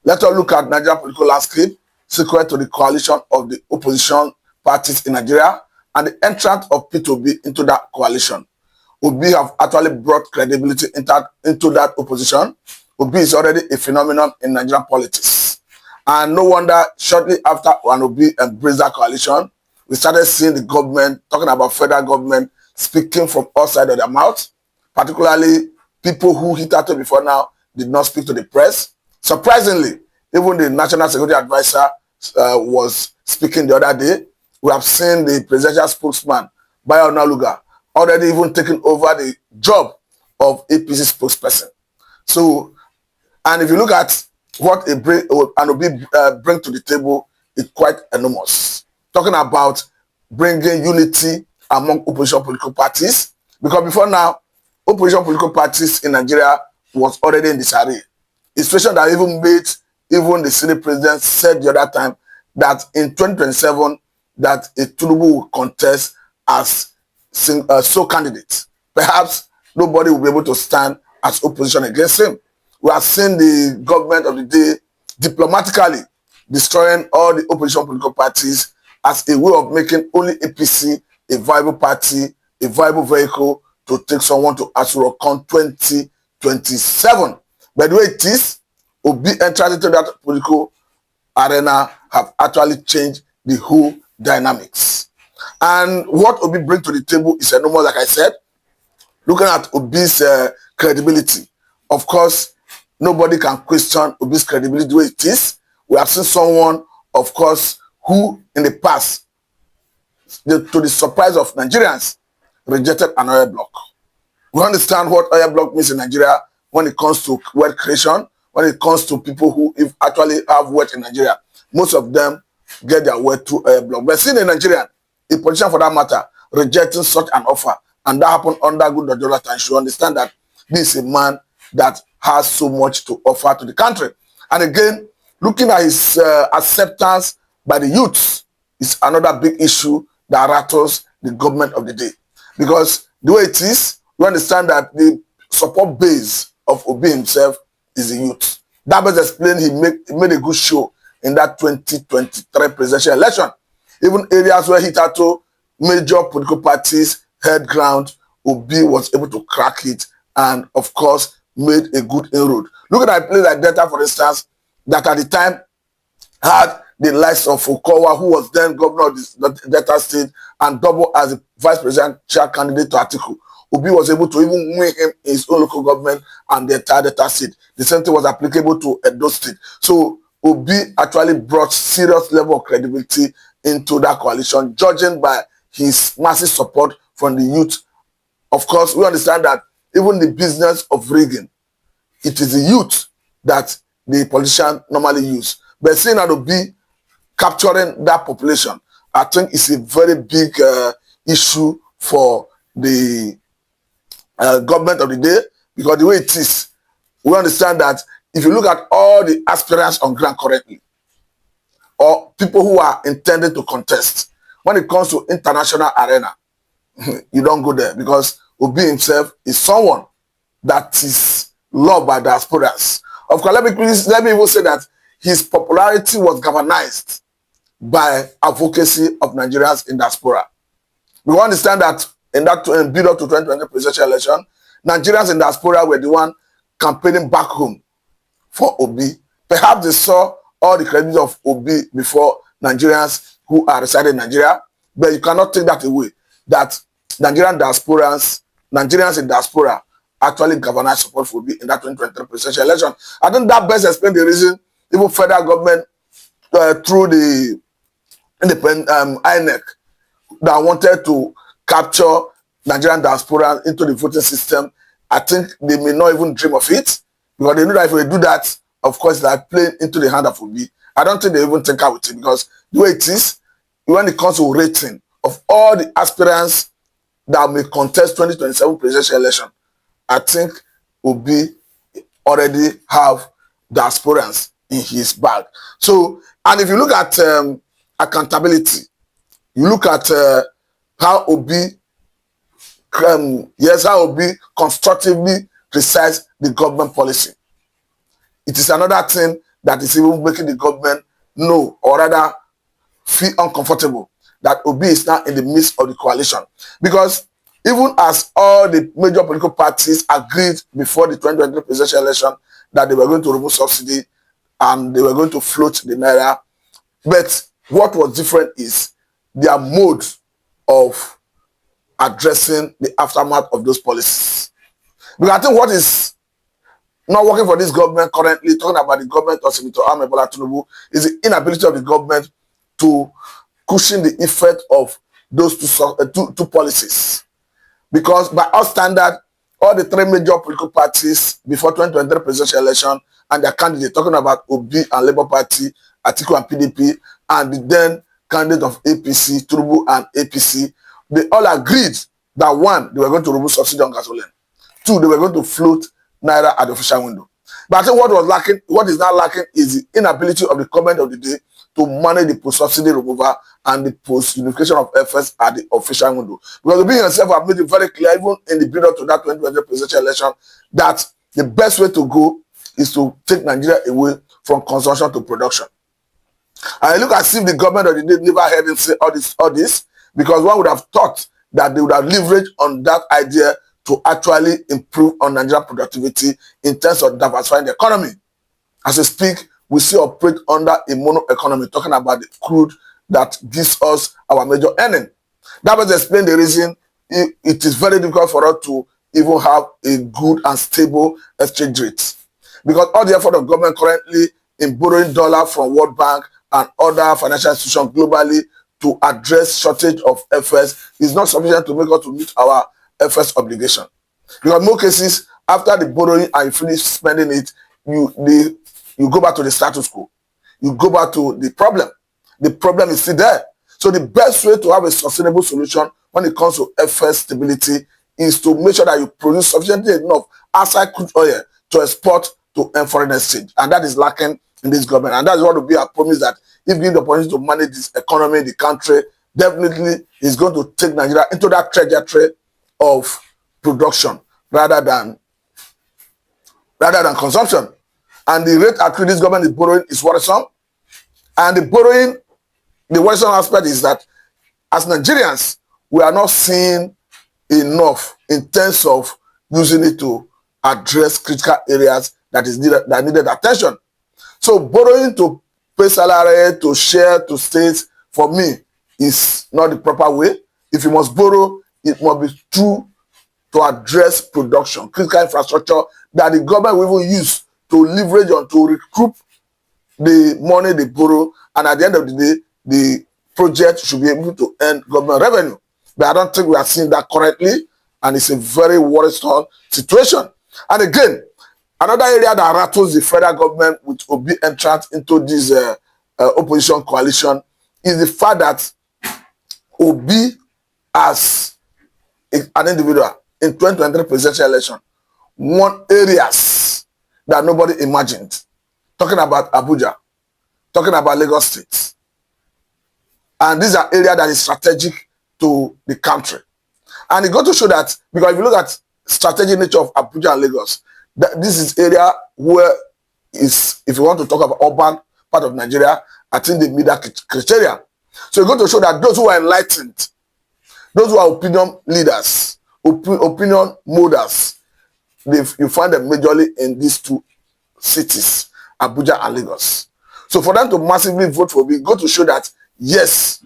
Let us look at Nigerian political landscape, secret to the coalition of the opposition parties in Nigeria and the entrance of Peter Obi into that coalition. Obi have actually brought credibility into that opposition. Obi is already a phenomenon in Nigerian politics. And no wonder, shortly after Obi embraced that coalition, we started seeing the government, talking about federal government, speaking from outside of their mouth, particularly people who hitherto before now did not speak to the press. Surprisingly, even the National Security Advisor was speaking the other day. We have seen the presidential spokesman, Bayo Onanuga, already even taking over the job of APC spokesperson. So, and if you look at what Obi bring to the table, it's quite enormous. Talking about bringing unity among opposition political parties, because before now, opposition political parties in Nigeria was already in disarray. A situation that even made even the Senate president said the other time that in 2027 that a Tinubu will contest as sole candidate. Perhaps nobody will be able to stand as opposition against him. We have seen the government of the day diplomatically destroying all the opposition political parties as a way of making only APC a viable party, a viable vehicle to take someone to Asurocon 2027. But the way it is, Obi entered into that political arena have actually changed the whole dynamics. And what Obi brings to the table is enormous, like I said. Looking at Obi's credibility, of course, nobody can question Obi's credibility the way it is. We have seen someone, of course, who in the past, to the surprise of Nigerians, rejected an oil block. We understand what oil block means in Nigeria when it comes to wealth creation, when it comes to people who actually have wealth in Nigeria. Most of them get their wealth through oil block. But seeing a Nigerian, a politician for that matter, rejecting such an offer, and that happened under good dollar time, you should understand that this is a man that has so much to offer to the country. And again, looking at his acceptance by the youths is another big issue that rattles the government of the day. Because the way it is, we understand that the support base of Obi himself is the youth. That was explained he made a good show in that 2023 presidential election. Even areas where hitherto major political parties held ground, Obi was able to crack it and, of course, made a good inroad. Look at a place like Delta, for instance, that at the time had the likes of Okowa, who was then governor of the Delta State, and double as the vice presidential candidate to Atiku. Obi was able to even win him in his own local government and the entire Delta State. The same thing was applicable to Edo State. So Obi actually brought serious level of credibility into that coalition, judging by his massive support from the youth. Of course, we understand that even the business of rigging, it is the youth that the politician normally use. But seeing that Obi capturing that population, I think it's a very big issue for the government of the day, because the way it is, we understand that if you look at all the aspirants on ground currently, or people who are intended to contest, when it comes to international arena, you don't go there, because Obi himself is someone that is loved by diasporas. Of course, let me even say that his popularity was galvanized by advocacy of Nigerians in diaspora. We understand that in that build up to 2020 presidential election, Nigerians in diaspora were the one campaigning back home for Obi. Perhaps they saw all the credit of Obi before Nigerians who are residing in Nigeria, but you cannot take that away, that Nigerians in diaspora actually galvanized support for Obi in that 2023 presidential election. I think that best explains the reason even federal government through the independent INEC that wanted to capture Nigerian diaspora into the voting system. I think they may not even dream of it, because they know that if we do that, of course, they are playing into the hand of Obi. I don't think they even think out with it, because the way it is, when it comes to rating of all the aspirants that may contest 2027 presidential election, I think Obi already have diasporans in his bag. So, and if you look at accountability, you look at how Obi constructively criticized the government policy. It is another thing that is even making the government know, or rather feel uncomfortable, that Obi is now in the midst of the coalition. Because even as all the major political parties agreed before the 2023 presidential election that they were going to remove subsidy and they were going to float the naira, but what was different is their mode of addressing the aftermath of those policies. Because I think what is not working for this government currently, talking about the government of Senator Bola Tinubu, is the inability of the government to cushion the effect of those two policies. Because by our standard, all the three major political parties before 2023 presidential election and their candidate, talking about Obi and Labour Party, Atiku and PDP, and the then candidate of APC, Tinubu and APC, they all agreed that one, they were going to remove subsidy on gasoline. Two, they were going to float naira at the official window. But I think what is now lacking is the inability of the government of the day to manage the post-subsidy removal and the post-unification of FS at the official window. Because Obi himself have made it very clear, even in the build-up to that 2020 presidential election, that the best way to go is to take Nigeria away from consumption to production. And I look as if the government of the day never heard him say all this, because one would have thought that they would have leveraged on that idea to actually improve on Nigerian productivity in terms of diversifying the economy. As we speak, we still operate under a mono economy, talking about the crude that gives us our major earning. That was explain the reason it is very difficult for us to even have a good and stable exchange rate. Because all the effort of government currently in borrowing dollar from World Bank and other financial institutions globally to address shortage of FS is not sufficient to make us to meet our FS obligation. Because in most cases, after the borrowing and you finish spending it, you go back to the status quo. You go back to the problem. The problem is still there. So the best way to have a sustainable solution when it comes to FS stability is to make sure that you produce sufficiently enough outside crude oil to export to foreign exchange. And that is lacking in this government. And that is what will be our promise, that if given the opportunity to manage this economy, the country, definitely is going to take Nigeria into that trajectory of production rather than consumption. And the rate at which this government is borrowing is worrisome. And the worrisome aspect is that as Nigerians, we are not seeing enough in terms of using it to address critical areas that needed attention. So borrowing to pay salary, to share, to states, for me, is not the proper way. If you must borrow, it must be true to address production, critical infrastructure that the government will even use to leverage on, to recoup the money they borrow, and at the end of the day, the project should be able to earn government revenue. But I don't think we are seeing that currently, and it's a very worrisome situation. And again, another area that rattles the federal government with Obi entrance into this opposition coalition is the fact that Obi, as an individual in 2023 presidential election, won areas that nobody imagined. Talking about Abuja, talking about Lagos State. And these are areas that is strategic to the country. And it got to show that, because if you look at strategic nature of Abuja and Lagos, that this is area where is, if you want to talk about urban part of Nigeria, I think they meet that criteria. So it's going to show that those who are enlightened, those who are opinion leaders, opinion molders, you find them majorly in these two cities, Abuja and Lagos. So for them to massively vote for Obi, go to show that, yes,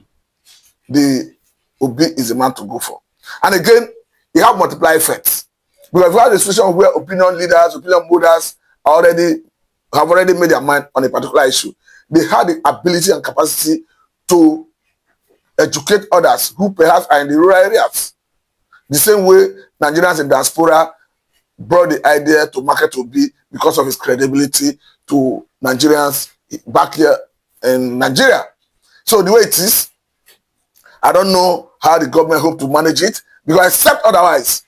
the Obi is a man to go for. And again, you have multiply effects. Because we have a situation where opinion leaders, opinion molders have already made their mind on a particular issue. They have the ability and capacity to educate others who perhaps are in the rural areas. The same way Nigerians in diaspora brought the idea to market Obi because of his credibility to Nigerians back here in Nigeria. So the way it is, I don't know how the government hope to manage it, because except otherwise,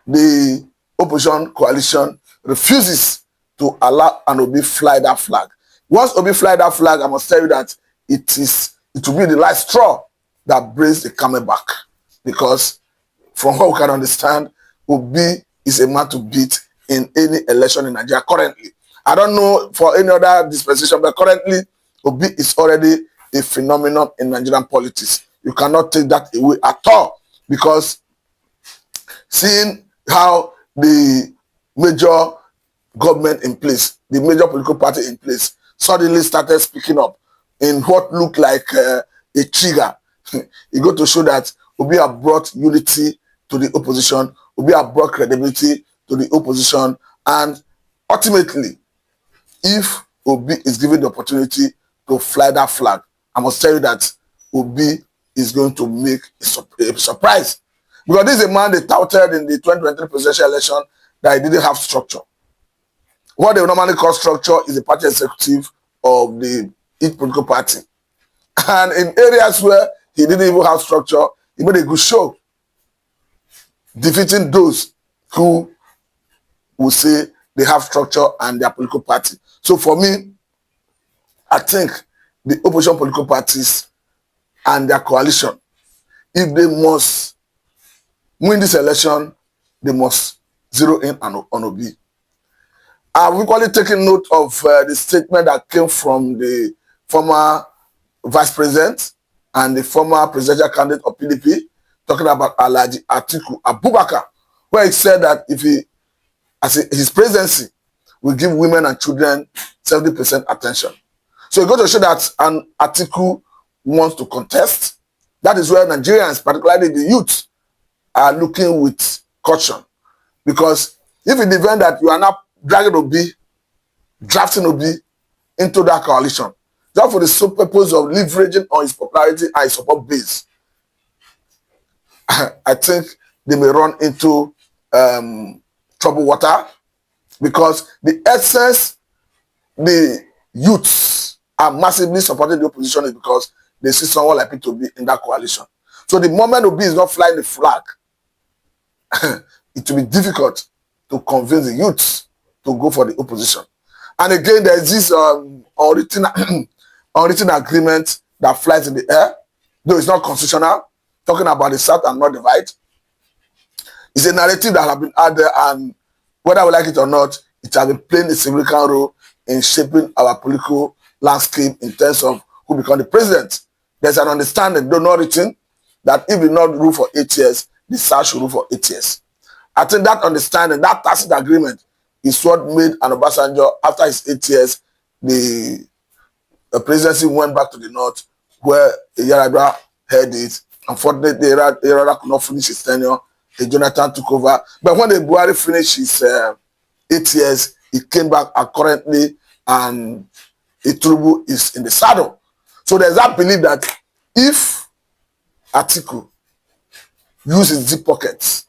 the opposition coalition refuses to allow an Obi fly that flag. Once Obi fly that flag, I must tell you that it will be the last straw that brings the camel back. Because from what we can understand, Obi is a man to beat in any election in Nigeria currently. I don't know for any other dispensation, but currently Obi is already a phenomenon in Nigerian politics. You cannot take that away at all, because seeing how the major government in place, the major political party in place, suddenly started speaking up in what looked like a trigger. It got to show that Obi have brought unity to the opposition, Obi have brought credibility to the opposition, and ultimately, if Obi is given the opportunity to fly that flag, I must tell you that Obi is going to make a surprise. Because this is a man they touted in the 2023 presidential election that he didn't have structure. What they normally call structure is the party executive of each political party. And in areas where he didn't even have structure, he made a good show, defeating those who will say they have structure and their political party. So for me, I think the opposition political parties and their coalition, if they must win this election, they must zero in on Obi. I've equally taken note of the statement that came from the former vice president and the former presidential candidate of PDP, talking about Alhaji Atiku Abubakar, where he said that if his presidency will give women and children 70% attention. So it goes to show that an Atiku wants to contest. That is where Nigerians, particularly the youth, are looking with caution. Because if in the event that you are not dragging Obi, drafting Obi into that coalition, just for the sole purpose of leveraging on his popularity and his support base, I think they may run into trouble water, because the essence the youths are massively supporting the opposition is because they see someone like Peter Obi in that coalition. So the moment Obi is not flying the flag, it will be difficult to convince the youths to go for the opposition. And again, there is this unwritten agreement that flies in the air, though it's not constitutional, talking about the South and North divide. It's a narrative that has been out there, and whether we like it or not, it has been playing a significant role in shaping our political landscape in terms of who becomes the president. There's an understanding, though not written, that if we not rule for 8 years, the South should rule for 8 years. I think that understanding, that tacit agreement, is what made an Obasanjo, after his 8 years, the presidency went back to the North, where Yaradua held it. Unfortunately, Yaradua could not finish his tenure. Jonathan took over. But when the Buhari finished his 8 years, he came back currently, and Tinubu is in the saddle. So there's that belief that if Atiku uses deep pockets,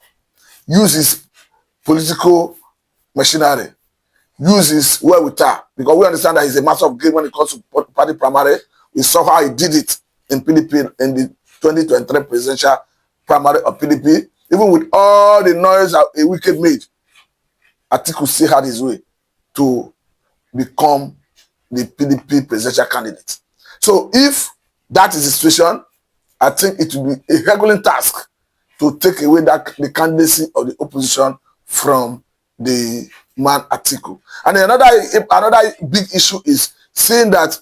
uses political machinery, uses wherewithal, because we understand that he's a master of game when it comes to party primary. We saw how he did it in PDP in the 2023 presidential primary of PDP. Even with all the noise a wicked made, Atiku still had his way to become the PDP presidential candidate. So if that is the situation, I think it will be a Herculean task to take away the candidacy of the opposition from the man Atiku. And another big issue is seeing that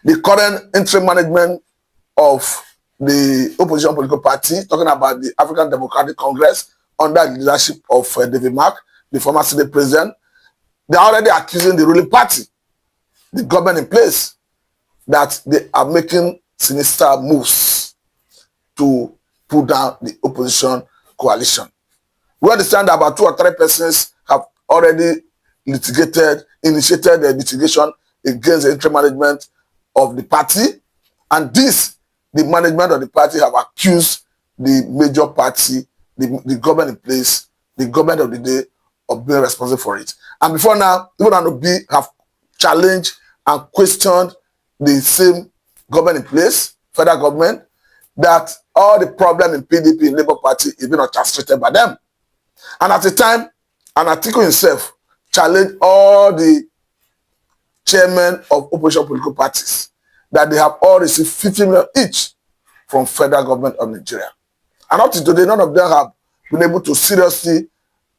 the current interim management of the opposition political party, talking about the African Democratic Congress under the leadership of David Mark, the former Senate president, they are already accusing the ruling party, the government in place, that they are making sinister moves to pull down the opposition coalition. We understand that about 2 or 3 persons have already initiated the litigation against the interim management of the party, and the management of the party have accused the major party, the government in place, the government of the day, of being responsible for it. And before now, even Obi have challenged and questioned the same government in place, federal government, that all the problem in PDP and Labour Party is being orchestrated by them. And at the time, an Atiku himself challenged all the chairmen of opposition political parties that they have all received 50 million each from federal government of Nigeria. And up to today, none of them have been able to seriously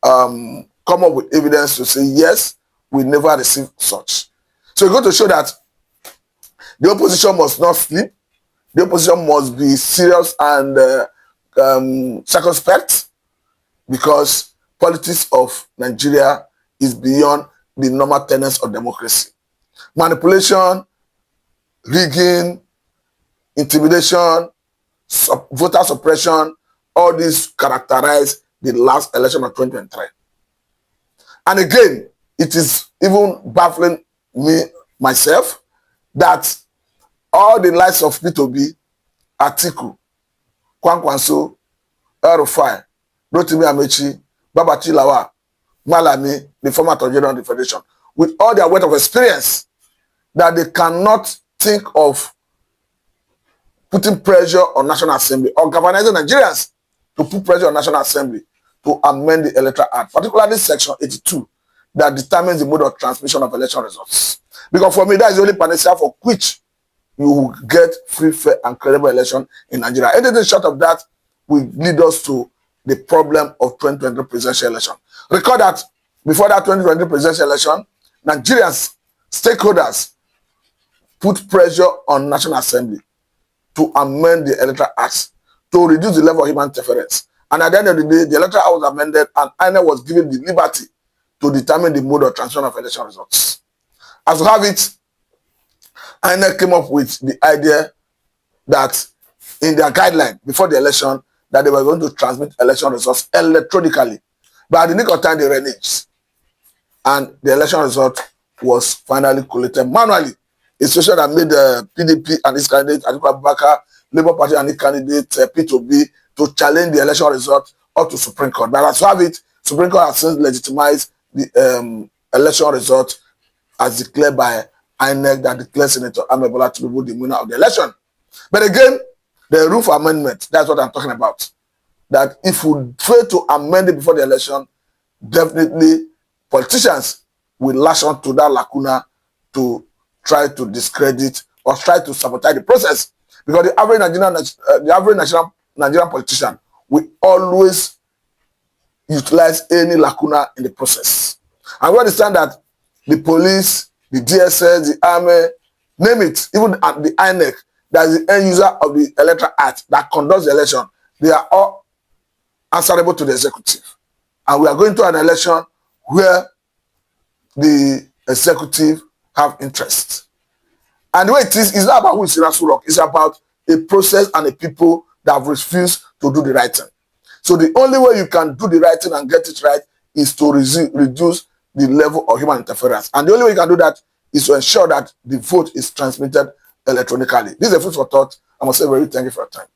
come up with evidence to say, yes, we never receive such. So we're going to show that the opposition must not sleep. The opposition must be serious and circumspect, because politics of Nigeria is beyond the normal tenets of democracy. Manipulation, rigging, intimidation, voter suppression, all these characterize the last election of 2023. And again, it is even baffling me, myself, that all the likes of Peter Obi, Atiku, Kwankwanso, El-Rufai, Rotimi Amechi, Babachi Lawa, Malami, the former Attorney General of the Federation, with all their weight of experience, that they cannot think of putting pressure on National Assembly or galvanizing Nigerians to put pressure on National Assembly to amend the Electoral Act, particularly Section 82, that determines the mode of transmission of election results. Because for me, that is the only panacea for which you will get free, fair, and credible election in Nigeria. Anything short of that will lead us to the problem of 2020 presidential election. Recall that before that 2020 presidential election, Nigerians, stakeholders, put pressure on National Assembly to amend the Electoral Act to reduce the level of human interference. And at the end of the day, the Electoral Act was amended and INEC was given the liberty to determine the mode of transmission of election results. As we have it, INEC came up with the idea that in their guideline before the election, that they were going to transmit election results electronically. But at the nick of time, they reneged. And the election result was finally collated manually. A situation that made the PDP and its candidate, Atiku Abubakar, Labour Party and its candidate, Peter Obi, to challenge the election result up to Supreme Court. But as we have it, Supreme Court has since legitimized the election result as declared by INEC, that declared Senator Ahmed Bola Tinubu the winner of the election. But again, the roof amendment, that's what I'm talking about. That if we fail to amend it before the election, definitely politicians will lash on to that lacuna to try to discredit or try to sabotage the process. Because the average Nigerian politician will always utilize any lacuna in the process. And we understand that the police, the DSS, the army, name it, even at the INEC, that is the end user of the Electoral Act that conducts the election, they are all answerable to the executive. And we are going to an election where the executive have interest. And the way it is, it's not about who is in Asurok. It's about a process and a people that have refused to do the right thing. So the only way you can do the right thing and get it right is to reduce the level of human interference. And the only way you can do that is to ensure that the vote is transmitted electronically. This is a food for thought. I must say very thank you for your time.